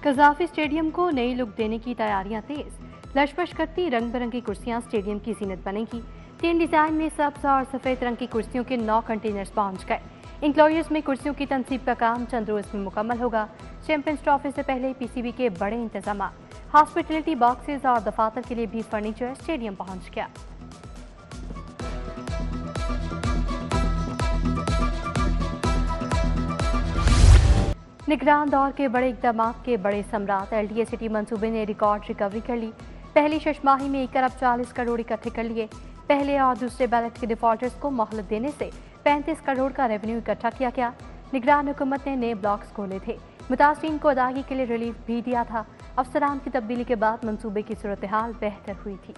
Gaddafi stadium को नई look देने की तैयारियां तेज। लशपश करती रंग बिरंगी कुर्सियां स्टेडियम की जीनत बनेंगी। 3 डिजाइन में सब्ज और सफेद रंग की कुर्सियों के 9 कंटेनर्स पहुंच गए। इंक्लोजर्स में कुर्सियों की तनसीब का काम चंद रोज में मुकम्मल होगा। चैंपियंस ट्रॉफी से पहले पीसीबी के बड़े इंतजाम, हॉस्पिटलिटी बॉक्सेस और दफातर के लिए भी फर्नीचर स्टेडियम पहुंच गया। निगरान दौर के बड़े इक़दाम के बड़े सम्राट एलडीए सिटी मंसूबे ने रिकॉर्ड रिकवरी कर ली। पहली छमाही में 1 अरब 40 करोड़ इकट्ठे कर लिए। पहले और दूसरे बैलेट के डिफॉल्टर्स को मोहलत देने से 35 करोड़ का रेवेन्यू इकट्ठा किया गया। निगरान हुकूमत ने नए ब्लॉक्स खोले थे। मुतासरीन को अदायगी के लिए रिलीफ भी दिया था। अफसरान की तब्दीली के बाद मंसूबे की सूरत हाल बेहतर हुई थी।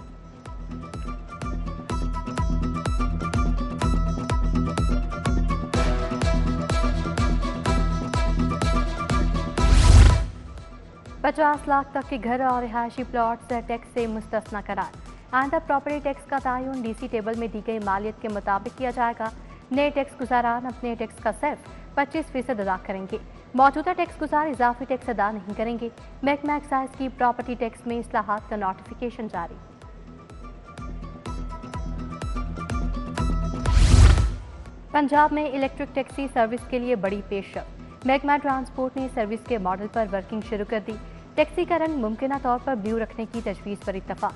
$50 लाख तक के घर और रिहायशी प्लॉट्स टैक्स से मुस्तस्ना करार। आइंदा प्रॉपर्टी टैक्स का तयन डीसी टेबल में दी गई मालियत के मुताबिक किया जाएगा। नए टैक्स गुजारान अपने टैक्स का सिर्फ 25% अदा करेंगे। मौजूदा टैक्स गुजार इजाफी टैक्स अदा नहीं करेंगे। महकमा एक्साइज की प्रॉपर्टी टैक्स में इस्लाहात का नोटिफिकेशन जारी। पंजाब में इलेक्ट्रिक टैक्सी सर्विस के लिए बड़ी पेशरफ। महकमा ट्रांसपोर्ट ने सर्विस के मॉडल पर वर्किंग शुरू कर दी। टैक्सी का रंग मुमकिना तौर पर ब्लू रखने की तजवीज़ पर इत्तफाक।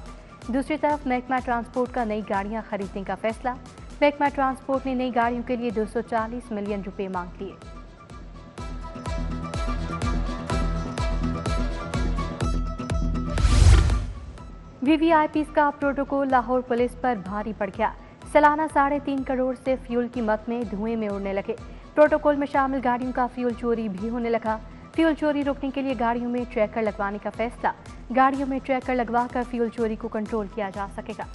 दूसरी तरफ महकमा ट्रांसपोर्ट का नई गाड़ियां खरीदने का फैसला। महकमा ट्रांसपोर्ट ने नई गाड़ियों के लिए 240 मिलियन रुपए मांग लिए। वीवीआईपीज़ का प्रोटोकॉल लाहौर पुलिस पर भारी पड़ गया। सालाना 3.5 करोड़ से फ्यूल कीमत में धुएं में उड़ने लगे। प्रोटोकॉल में शामिल गाड़ियों का फ्यूल चोरी भी होने लगा। फ्यूल चोरी रोकने के लिए गाड़ियों में ट्रैकर लगवाने का फैसला। गाड़ियों में ट्रैकर लगवाकर फ्यूल चोरी को कंट्रोल किया जा सकेगा।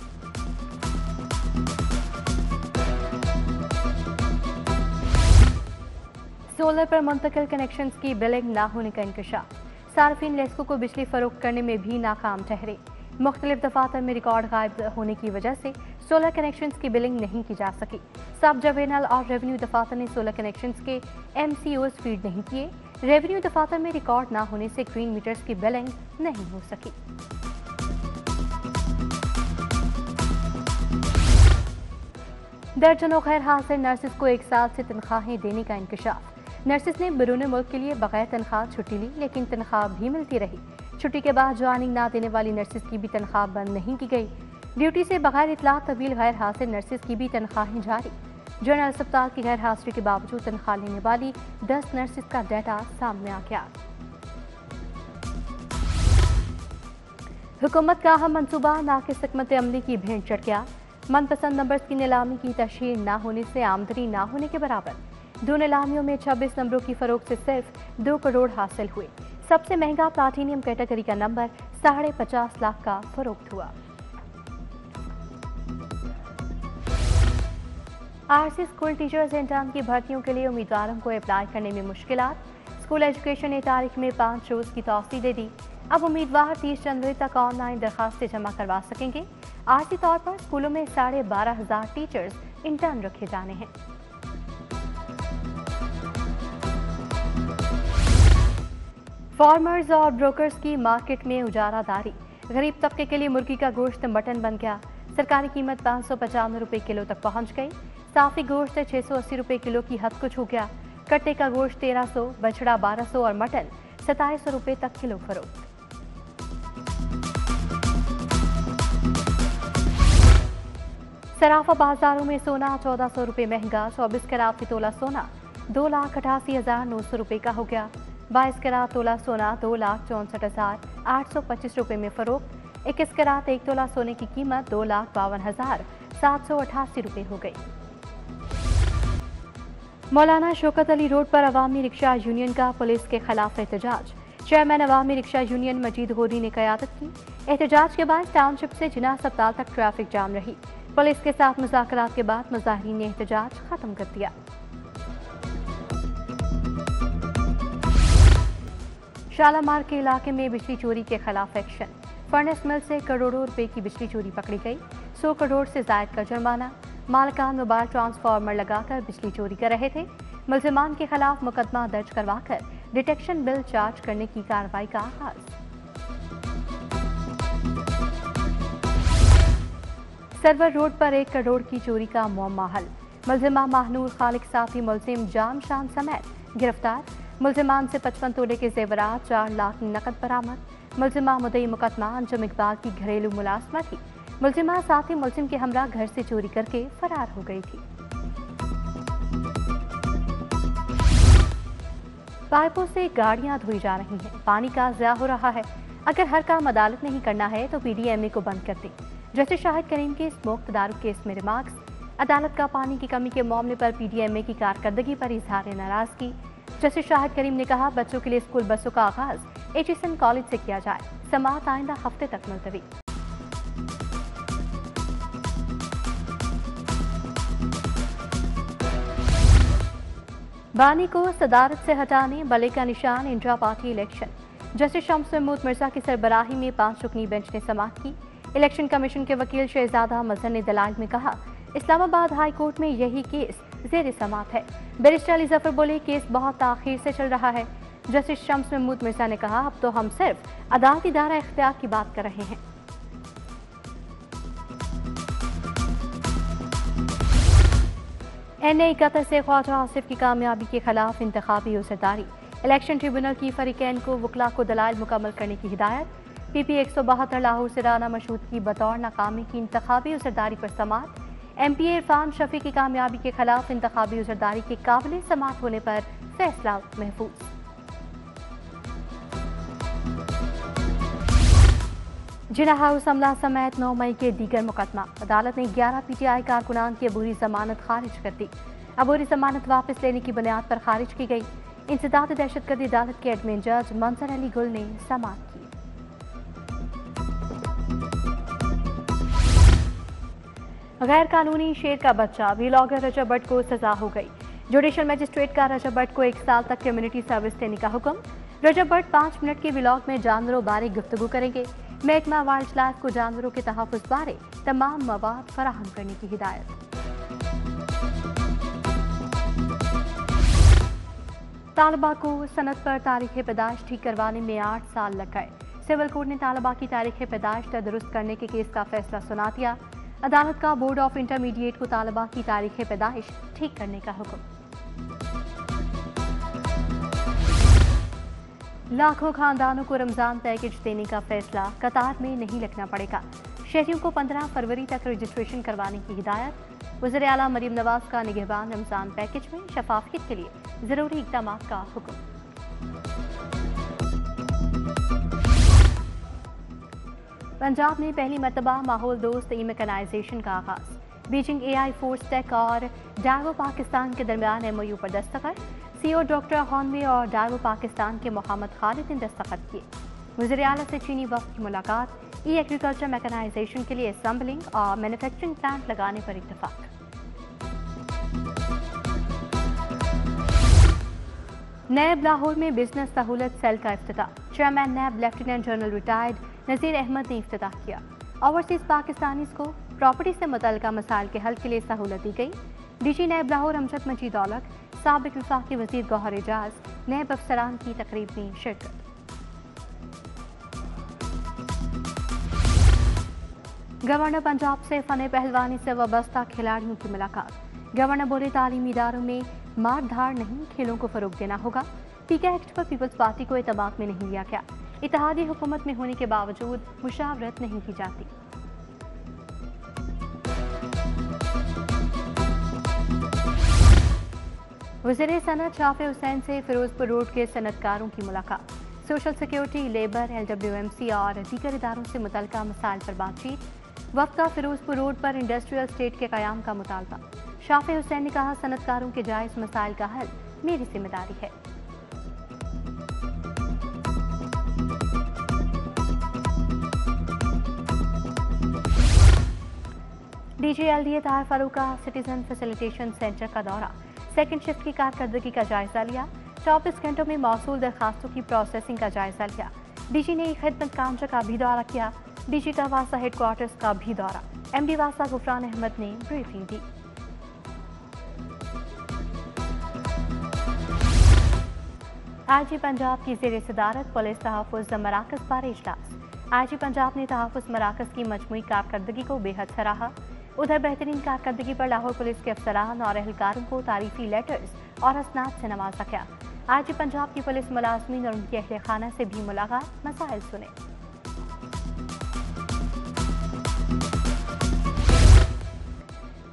सोलर पर मुंतकिल कनेक्शंस की बिलिंग ना होने का इंकशाफ। सार्फिन लेस्को को बिजली फरोख्त करने में भी नाकाम ठहरे। मुख्तलिफ दफातर में रिकॉर्ड गायब होने की वजह से सोलर कनेक्शंस की बिलिंग नहीं की जा सकी। सब जवेनल और रेवेन्यू दफातर ने सोलर कनेक्शंस के MCOs फीड नहीं किए। रेवेन्यू दफातर में रिकॉर्ड ना होने से ग्रीन मीटर्स की बिलिंग नहीं हो सकी। दर्जनों गैर हाजिर नर्सेस को 1 साल से तनख्वाहें देने का इंकशाफ। नर्सेस ने बैरून मुल्क के लिए बगैर तनख्वाह छुट्टी ली, लेकिन तनख्वाह भी मिलती रही। छुट्टी के बाद ज्वाइनिंग ना देने वाली नर्सेस की भी तनख्वाह बंद नहीं की गई। ड्यूटी से बगैर इतला तवील गैर हाजिर नर्सेस की भी तनख्वाहें जारी। जनरल अस्पताल की गैर हाजिरी के बावजूद तनख्वाह लेने वाली 10 नर्सेस का डाटा सामने आ गया। हुकूमत का अहम मंसूबा नाकिस हिकमत अमली की भेंट चढ़ गया। मनपसंद नंबर्स की नीलामी की तशहीर न होने से आमदनी न होने के बराबर। 2 नीलामियों में 26 नंबरों की फरोख्त से सिर्फ 2 करोड़ हासिल हुए। सबसे महंगा प्लाटिनियम कैटेगरी का नंबर 50.5 लाख का फरोख्त हुआ। आरसी स्कूल टीचर्स इंटर्न की भर्तियों के लिए उम्मीदवारों को अप्लाई करने में मुश्किलात। स्कूल एजुकेशन ने तारीख में 5 रोज की तौसी दे दी। अब उम्मीदवार 30 जनवरी तक ऑनलाइन दरखास्तें जमा करवा सकेंगे। आरसी तौर पर स्कूलों में 12,500 टीचर्स इंटर्न रखे जाने हैं। फार्मर्स और ब्रोकर्स की मार्केट में उजारादारी। गरीब तबके के लिए मुर्गी का गोश्त मटन बन गया। सरकारी कीमत 595 रुपए किलो तक पहुंच गई। साफी गोश्त 680 रुपए किलो की हद को छू गया। कट्टे का गोश्त 1300, बछड़ा 1200 और मटन 2700 रुपए तक किलो फरोख्त। सराफा बाजारों में सोना 1400 रुपए महंगा। 24 कैरात की तोला सोना 2,88,900 रुपए का हो गया। 22 कैरात तोला सोना 2,64,825 रुपए में फरोख्त। 21 कैरात 1 तोला सोने की कीमत 2,52,788 रुपए हो गई। मौलाना शौकत अली रोड पर अवामी रिक्शा यूनियन का पुलिस के खिलाफ एहतजाज। चेयरमैन अवामी रिक्शा यूनियन मजीद गोरी ने क़यादत की। एहतजाज के बाद टाउनशिप से जिना अस्पताल तक ट्रैफिक जाम रही। पुलिस के साथ मुज़ाकरात के बाद मुज़ाहिरीन ने एहतजाज खत्म कर दिया। शालामार के इलाके में बिजली चोरी के खिलाफ एक्शन। फर्नेस मिल से करोड़ों रुपए की बिजली चोरी पकड़ी गई। 100 करोड़ से जायद का जुर्माना। मालकान मोबाइल ट्रांसफार्मर लगाकर बिजली चोरी कर रहे थे। मुलजिमान के खिलाफ मुकदमा दर्ज करवाकर डिटेक्शन बिल चार्ज करने की कार्रवाई का आगाज। सरवर रोड पर 1 करोड़ की चोरी का मुअम्मा हल। मुलजिमा महानूर खालिक साथी मुलजिम जाम शान समेत गिरफ्तार। मुलजिमान से 55 तोले के जेवरात, 4 लाख नकद बरामद। मुलजिमा मुद्दई मुकदमा अंजुम इकबाल की घरेलू मुलाजमा थी। मुलजिमा साथी मुलजिम के हमरा घर से चोरी करके फरार हो गई थी। पाइपों से गाड़ियां धोई जा रही हैं, पानी का ज़िया हो रहा है। अगर हर काम अदालत नहीं करना है तो पीडीएमए को बंद कर दे। जस्टिस शाहिद करीम के स्मोक तदारुक केस में रिमार्क्स। अदालत का पानी की कमी के मामले पर पीडीएमए की कारकर्दगी पर इजहार नाराजगी। जस्टिस शाहिद करीम ने कहा, बच्चों के लिए स्कूल बसों का आगाज एचिसन कॉलेज से किया जाए। समाअत आइंदा हफ्ते तक मुलतवी। बानी को सदारत से हटाने बले का निशान India party election. Justice Shams Mahmood Mirza की सरबराही में 5 रुकनी बेंच ने समाअत की। इलेक्शन कमीशन के वकील शहजादा मजहर ने दलाइल में कहा, इस्लामाबाद हाई कोर्ट में यही केस ज़ेर समाअत है। बैरिस्टर अली जफर बोले, केस बहुत ताखीर से चल रहा है। जस्टिस शम्स महमूद मिर्जा ने कहा, अब तो हम सिर्फ अदालती दायरा इख्तियार की बात कर रहे हैं। NA कतर से ख्वाजा आसिफ की कामयाबी के खिलाफ इंतखाबी उसरदारी। इलेक्शन ट्रिब्यूनल की फरीकैन को वकला को दलाइल मुकम्मल करने की हिदायत। PP 172 लाहौर से राना मशहूद की बतौर नाकामी की इंतखाबी उसरदारी पर समाअत। MPA इरफान शफी की कामयाबी के खिलाफ इंतखाबी उसरदारी के काबिल समाअत होने पर फैसला महफूज। जिना हाउस हमला समेत 9 मई के दीगर मुकदमा। अदालत ने 11 PTI कारकुनान की अबूरी जमानत खारिज कर दी। अबूरी जमानत वापस लेने की बुनियाद पर खारिज की गई। इंसदाद दहशतगर्दी अदालत के एडमिन जज मंजर अली गुल ने समाअत की। गैर कानूनी शेर का बच्चा व्लॉगर रजब भट्ट को सजा हो गई। जुडिशल मजिस्ट्रेट का रजब भट्ट को 1 साल तक कम्युनिटी सर्विस देने का हुक्म। रजब भट्ट 5 मिनट के व्लॉग में जानवरों बारे गुफ्तगू करेंगे। महकमा वाइल्ड लाइफ को जानवरों के तहफ़्फ़ुज़ बारे तमाम मवाद फराहम करने की हिदायत। तालिबा को सनद पर तारीख पैदाइश ठीक करवाने में 8 साल लग गए। सिविल कोर्ट ने तालिबा की तारीख पैदाइश दुरुस्त करने के केस का फैसला सुना दिया। अदालत का बोर्ड ऑफ इंटरमीडिएट को तालिबा की तारीख पैदाइश ठीक करने का हुक्म। लाखों खानदानों को रमजान पैकेज देने का फैसला। कतार में नहीं लगना पड़ेगा। शहरियों को 15 फरवरी तक रजिस्ट्रेशन करवाने की हिदायत। वज़ीर आला मरीम नवाज का निगहबान रमजान पैकेज में शफाफियत के लिए जरूरी इक़दाम का हुक्म। पंजाब में पहली मरतबा माहौल दोस्त ई मैकेनाइजेशन का आगाज। बीजिंग AI फोर्स टेक और डाइवो पाकिस्तान के दरमियान MOU पर दस्तखत। CEO डॉक्टर हॉनवे और डाइवो पाकिस्तान के मोहम्मद खालिद ने दस्तखत किए। वज़ीर आला से चीनी वफ़द की मुलाकात। ई एग्रीकल्चर मैकेनाइजेशन के लिए असेंबलिंग और मैन्युफैक्चरिंग प्लांट लगाने पर इत्तफाक। नैब लाहौर में बिजनेस सहूलत सेल का इफ्तिताह। चेयरमैन नैब लेफ्टिनेंट जनरल रिटायर्ड नज़ीर अहमद ने इफ्तिताह किया। ओवरसीज पाकिस्तानीज को प्रॉपर्टी से मुतल्लिका मसाइल के हल के लिए सहूलत दी गई। DG नैब लाहौर अमजद मजीद औलख, साबिक वफाकी वज़ीर गौहर एजाज, नैब अफसरान की तकरीब में शिरकत। गवर्नर पंजाब से फ़न पहलवानी से वाबस्ता खिलाड़ियों की मुलाकात। गवर्नर बोले, तालीमी इदारों में मार धाड़ नहीं, खेलों को फ़रोग देना होगा। पीके एक्ट पर पीपल्स पार्टी को एतमाद में नहीं लिया गया। इत्तेहादी हुकूमत में होने के बावजूद मुशावरत नहीं की जाती। वज़ीर सनत शाफे हुसैन से फिरोजपुर रोड के सनतकारों की मुलाकात। सोशल सिक्योरिटी, लेबर, LWMC और दीगर इदारों से मुतल्लिका मसाइल पर बातचीत। वफ़द का फिरोजपुर रोड पर इंडस्ट्रियल स्टेट के क़याम का मुतालबा। शाफे हुसैन ने कहा, सनतकारों के जायज़ मसाइल का हल मेरी जिम्मेदारी है। DG LDA ताहिर फारूक का सिटीजन फैसिलिटेशन सेंटर का दौरा। सेकंड शिफ्ट की कारकर्दगी का जायजा लिया। 24 घंटों में मौसूल दरखास्तों की प्रोसेसिंग का जायजा लिया। DG ने खिदमत काउंटर का भी दौरा किया। DG का वासा हेडक्वार्टर्स का भी दौरा। MD वासा गुफरान अहमद ने ब्रीफिंग दी। आईजी पंजाब की ज़ेर सदारत पुलिस तहफ़्फ़ुज़ मराकज़ पर इजलास। आईजी पंजाब ने तहफ़्फ़ुज़ मराकज़ की मजमूई कारकर्दगी को बेहद सराहा। उधर बेहतरीन कारकर्दगी पर लाहौर पुलिस के अफसरान और एहलकारों को तारीफी लेटर्स और असनाद से नवाजा गया। आईजी पंजाब की पुलिस मुलाजमीन और उनके अहले खाना से भी मुलाकात, मसाइल सुने।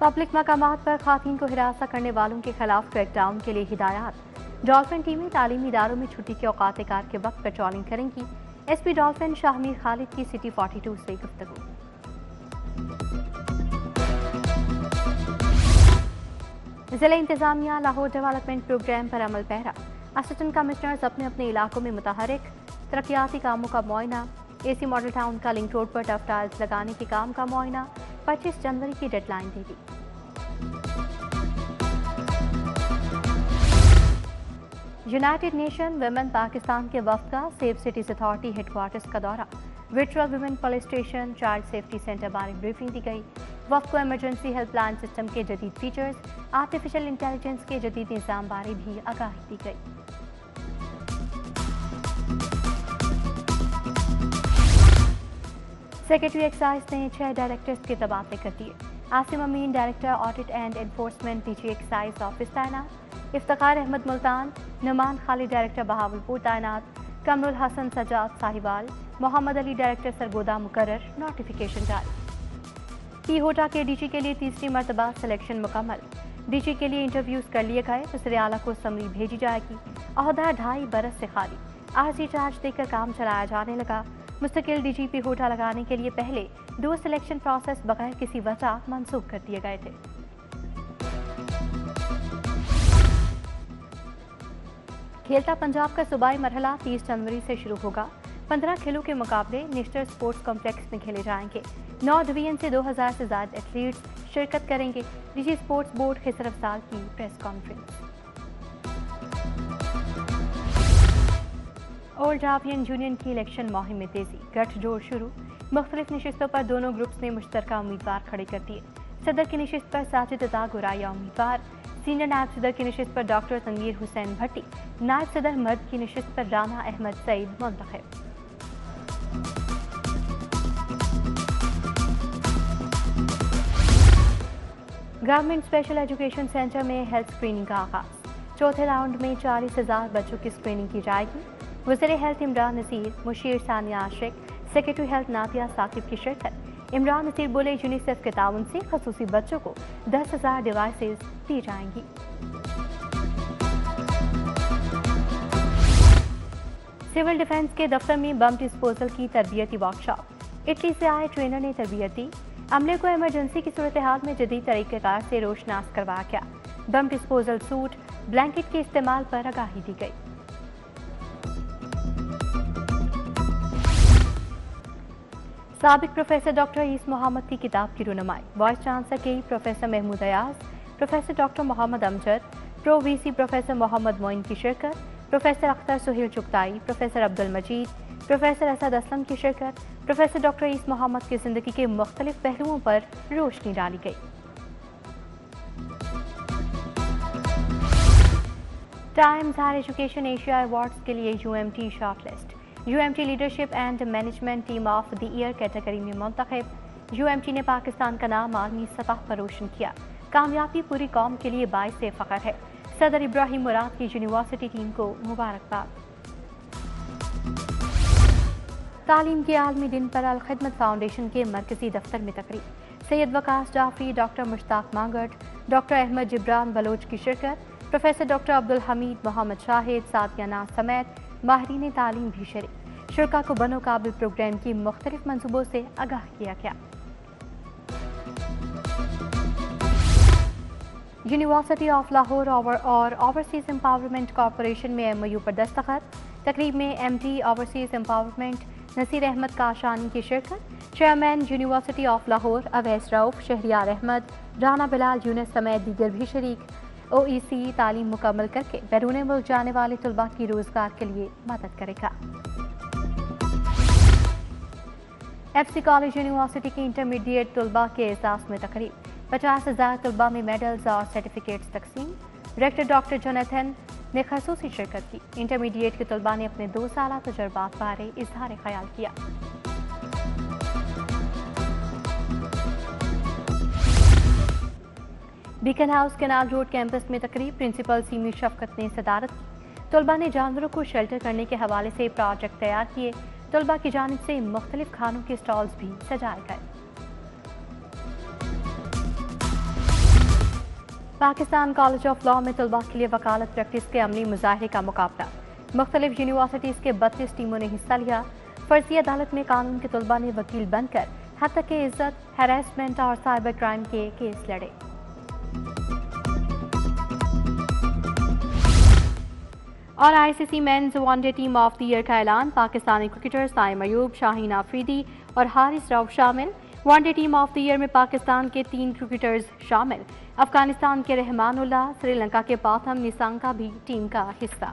पब्लिक मकामात पर खातून को हिरासा करने वालों के खिलाफ क्रैकडाउन के लिए हिदायत। डॉल्फिन टीमें तालीमी इदारों में छुट्टी के औकात कार के वक्त पेट्रोलिंग करेंगी। एसपी डॉल्फिन शाहमीर खालिद की सिटी 42 से गुफ्तगू। जिला इंतजामिया लाहौर डेवलपमेंट प्रोग्राम पर अमल पैरा। असिस्टेंट कमिश्नर्स अपने अपने इलाकों में मुतहरिक। तरक्याती कामों का मुआयना। एसी मॉडल टाउन का लिंक रोड पर टफ टाइल्स लगाने के काम का मुआयना। 25 जनवरी की डेडलाइन दे दी। यूनाइटेड नेशन वुमेन पाकिस्तान के वफ्द का सेफ सिटीज अथॉरिटी हेडक्वार्टर्स का दौरा। Virtual women police station, child safety centre बारे ब्रीफिंग दी गई। वफ्द को इमरजेंसी हेल्पलाइन सिस्टम के जदीद फीचर्स, आर्टिफिशियल इंटेलिजेंस के जदीद निज़ाम बारे भी आगाही दी गई। सेक्रेटरी एक्साइज ने 6 डायरेक्टर्स के तबादले कर दिए। Asim Amin director audit and enforcement DG excise office तैनात। इफ्तिखार अहमद मुल्तान, नुमान खालिद डायरेक्टर बहावलपुर तैनात। कमरुल हसन सजाद साहिवाल, मोहम्मद अली डायरेक्टर सरगोदा मुकर्रर। नोटिफिकेशन जारी। पी होटा के डीजी के लिए तीसरी मरतबा सिलेक्शन मुकम्मल। डीजी के लिए इंटरव्यूज कर लिए गए, वज़ीर आला को समरी भेजी जाएगी। ओहदा 2.5 बरस से खाली। आरजी चार्ज देकर काम चलाया जाने लगा। मुस्तकिल डीजीपी होटा लगाने के लिए पहले 2 सिलेक्शन प्रोसेस बगैर किसी वजह मंसूख कर दिए गए थे। खेलता पंजाब का सूबाई मरहला 30 जनवरी से शुरू होगा। 15 खेलों के मुकाबले नेशनल स्पोर्ट्स कॉम्प्लेक्स में खेले जाएंगे। 9 डिवीजन से 2000 से ज्यादा एथलीट्स शिरकत करेंगे। डीजी स्पोर्ट्स बोर्ड खिसर अफजाल की प्रेस कॉन्फ्रेंस। ओल्ड ड्रावियन यूनियन की इलेक्शन मुहिम में तेजी, गठजोड़ शुरू। मुख्तलिफ नशिस्तों पर दोनों ग्रुप्स ने मुश्तरका उम्मीदवार खड़े कर दिए। सदर की नशिस्त पर साजिद अता गुराया उम्मीदवार। सीनियर नायब सदर की नशिस्त पर डॉक्टर तनवीर हुसैन भट्टी। नायब सदर मर्द की नशिस्त पर राना अहमद सईद मुंतखब। गवर्नमेंट स्पेशल एजुकेशन सेंटर में हेल्थ स्क्रीनिंग का आगाज। चौथे राउंड में 40,000 बच्चों की स्क्रीनिंग की जाएगी। वज़ीर हेल्थ इमरान नसीर, मुशीर सानिया आशिक, सेक्रेटरी हेल्थ नादिया साकिब की शिरकत। इमरान नसीर बोले, यूनिसेफ के ताउन से खसूसी बच्चों को 10,000 डिवाइसेस दी जाएंगी। सिविल डिफेंस के दफ्तर में बम डिस्पोजल की तरबियती वर्कशॉप। इटली से आए ट्रेनर ने तरबियत दी। अमले को इमरजेंसी की सूरत हाल में जदीद तरीक़ेकार से रोशनास करवाया गया। बम डिस्पोजल सूट, ब्लैंकेट के इस्तेमाल पर आगाही दी गई। साबिक प्रोफेसर डॉक्टर ईस मोहम्मद की किताब की रुनुमाई। वाइस चांसलर के professor Mahmood Ayaz, professor doctor Mohammad Amjad, pro VC professor Mohammad Moin की शिरकत। Professor Akhtar Suhail Chughtai, professor Abdul Majeed, professor Asad Aslam की शिरकत। प्रोफेसर डॉक्टर ईस मोहम्मद की जिंदगी के मुख्तलिफ पहलुओं पर रोशनी डाली गई। Times Higher Education Asia awards के लिए UMT shortlist. UMT leadership and management team of the year category में मुंतखब। यूएमटी ने पाकिस्तान का नाम आलमी सतह पर रोशन किया। कामयाबी पूरी कौम के लिए बाइस से फख्र है। सदर इब्राहिम मुराद की यूनिवर्सिटी टीम को मुबारकबाद। तालीम के आलमी दिन पर अल खिदमत फाउंडेशन के मरकजी दफ्तर में तकरीब। सैयद वकास जाफरी, डॉक्टर मुश्ताक मांगट, डॉक्टर अहमद जिब्रान बलोच की शिरकत। प्रोफेसर डॉक्टर अब्दुल हमीद, मोहम्मद शाहिद, सादिया नाज समेत माहिरीन तालीम भी शरीक। शुरा को बनो काबिल प्रोग्राम की मुख्तलिफ मनसूबों से आगाह किया गया। यूनिवर्सिटी ऑफ लाहौर और ओवरसीज एम्पावरमेंट कॉरपोरेशन में MOU पर दस्तखत। तकरीब में MD overseas empowerment Naseer Ahmed Kashani की शिरकत। Chairman university of Lahore Awais Rauf, Shehryar Ahmed, Rana Bilal Younis समेत दीगर भी शरीक। OEC तालीम मुकम्मल करके बैरून मुल्क जाने वाले तलबा की रोजगार के लिए मदद करेगा। FC कॉलेज यूनिवर्सिटी की इंटरमीडिएट तलबा के एहसास में तकरीब। 50,000 तलबा में मेडल्स और सर्टिफिकेट्स तकसीम। डायरेक्टर डॉक्टर जोनाथन ने खसूसी शिरकत की। इंटरमीडिएट के तलबा ने अपने 2 साला तजर्बात बारे इजहार ख्याल किया। Beacon house canal road campus में तकरीब प्रिंसिपल सीमी शफकत ने सदारत की। तलबा ने जानवरों को शेल्टर करने के हवाले से प्रोजेक्ट तैयार किए। तलबा की जानिब से मुख्तलिफ खानों के स्टॉल्स भी सजाए गए। पाकिस्तान कॉलेज ऑफ लॉ में तलबा के लिए वकालत प्रैक्टिस के अमली मुजाहरे का मुकाबला। मुख्तलिफ यूनिवर्सिटीज़ के 32 टीमों ने हिस्सा लिया। फर्जी अदालत में कानून के तलबा ने वकील बनकर हद तक इज्जत, हैरेसमेंट और साइबर क्राइम के केस लड़े। और ICC men's one day team of the year का ऐलान। पाकिस्तानी क्रिकेटर्स नाइम अयूब, शाहीन आफरीदी और हारिस रऊफ शामिल। One day team of the year में पाकिस्तान के 3 क्रिकेटर्स शामिल। अफगानिस्तान के रहमानुल्लाह, श्रीलंका के पाथम निसांका भी टीम का हिस्सा।